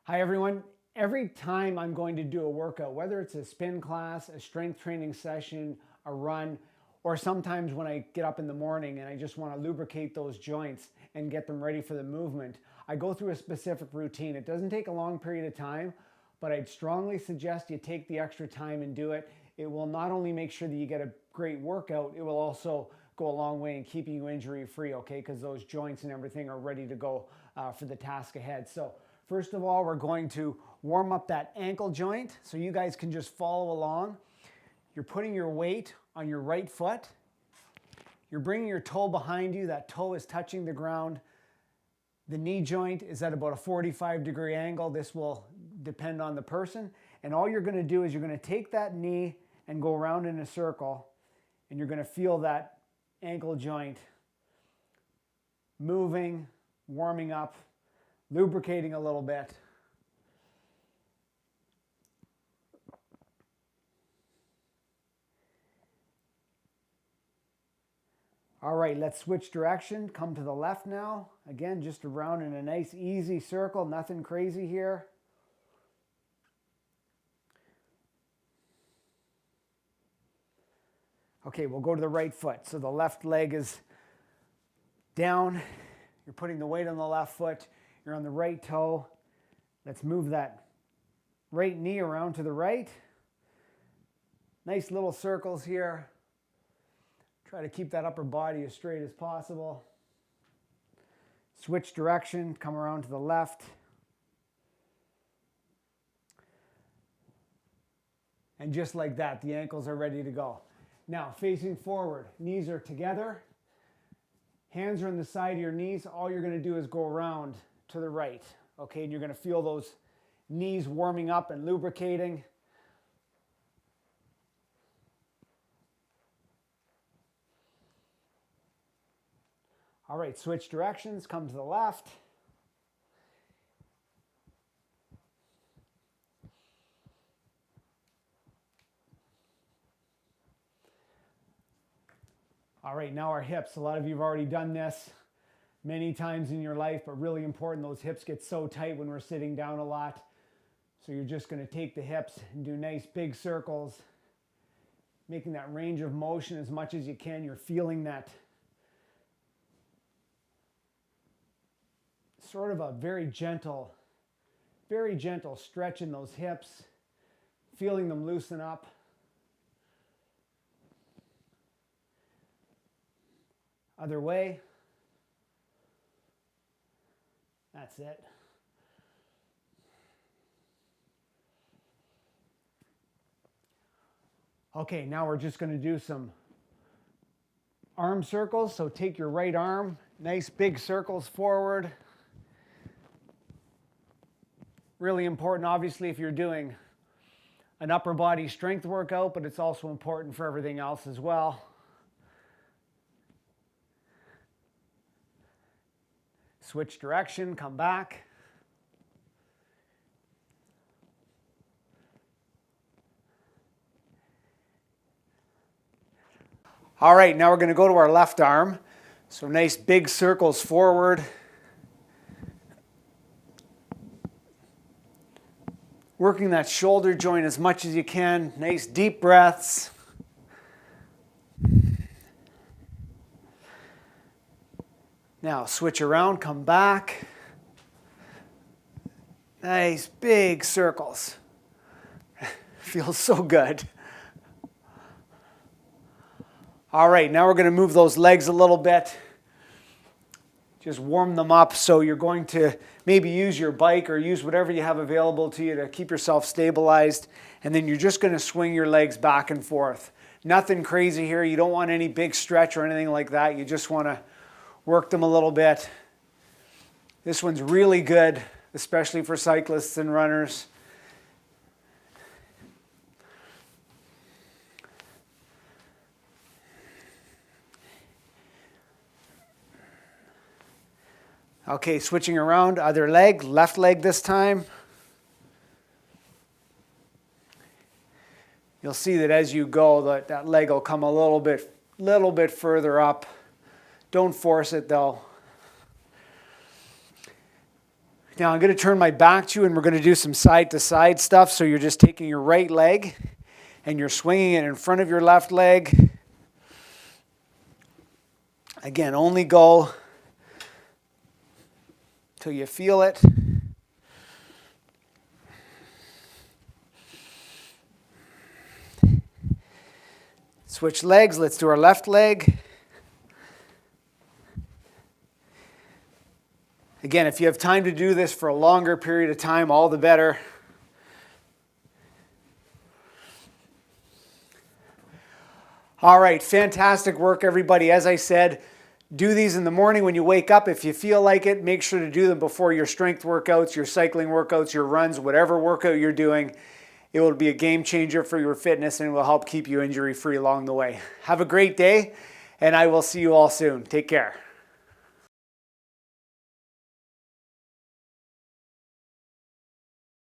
Hi everyone. Every time I'm going to do a workout, whether it's a spin class, a strength training session, a run, or sometimes when I get up in the morning and I just want to lubricate those joints and get them ready for the movement, I go through a specific routine. It doesn't take a long period of time, but I'd strongly suggest you take the extra time and do it. It will not only make sure that you get a great workout, it will also go a long way in keeping you injury free, okay? Because those joints and everything are ready to go for the task ahead. So first of all, we're going to warm up that ankle joint so you guys can just follow along. You're putting your weight on your right foot. You're bringing your toe behind you. That toe is touching the ground. The knee joint is at about a 45-degree angle. This will depend on the person. And all you're going to do is you're going to take that knee and go around in a circle, and you're going to feel that ankle joint moving, warming up, lubricating a little bit. All right, let's switch direction. Come to the left now. Again, just around in a nice easy circle, nothing crazy here. Okay, we'll go to the right foot. So the left leg is down. You're putting the weight on the left foot. You're on the right toe. Let's move that right knee around to the right. Nice little circles here. Try to keep that upper body as straight as possible. Switch direction, come around to the left. And just like that, the ankles are ready to go. Now, facing forward, knees are together. Hands are on the side of your knees. All you're going to do is go around to the right. Okay, and you're going to feel those knees warming up and lubricating. All right, switch directions, come to the left. All right, now our hips. A lot of you have already done this many times in your life, but really important, those hips get so tight when we're sitting down a lot. So you're just going to take the hips and do nice big circles, making that range of motion as much as you can. You're feeling that sort of a very gentle stretch in those hips, feeling them loosen up. Other way. That's it. Okay, now we're just going to do some arm circles. So take your right arm, nice big circles forward. Really important, obviously, if you're doing an upper body strength workout, but it's also important for everything else as well. Switch direction, come back. All right, now we're going to go to our left arm. So nice big circles forward. Working that shoulder joint as much as you can. Nice deep breaths. Now switch around, come back. Nice big circles. Feels so good. All right, now we're going to move those legs a little bit. Just warm them up. So you're going to maybe use your bike or use whatever you have available to you to keep yourself stabilized. And then you're just going to swing your legs back and forth. Nothing crazy here. You don't want any big stretch or anything like that. You just want to work them a little bit. This one's really good, especially for cyclists and runners. Okay, switching around, other leg, left leg this time. You'll see that as you go, that leg will come a little bit further up. Don't force it though. Now I'm going to turn my back to you and we're going to do some side to side stuff. So you're just taking your right leg and you're swinging it in front of your left leg. Again, only go till you feel it. Switch legs. Let's do our left leg. Again, if you have time to do this for a longer period of time, all the better. All right, fantastic work, everybody. As I said, do these in the morning when you wake up. If you feel like it, make sure to do them before your strength workouts, your cycling workouts, your runs, whatever workout you're doing. It will be a game changer for your fitness and will help keep you injury-free along the way. Have a great day, and I will see you all soon. Take care.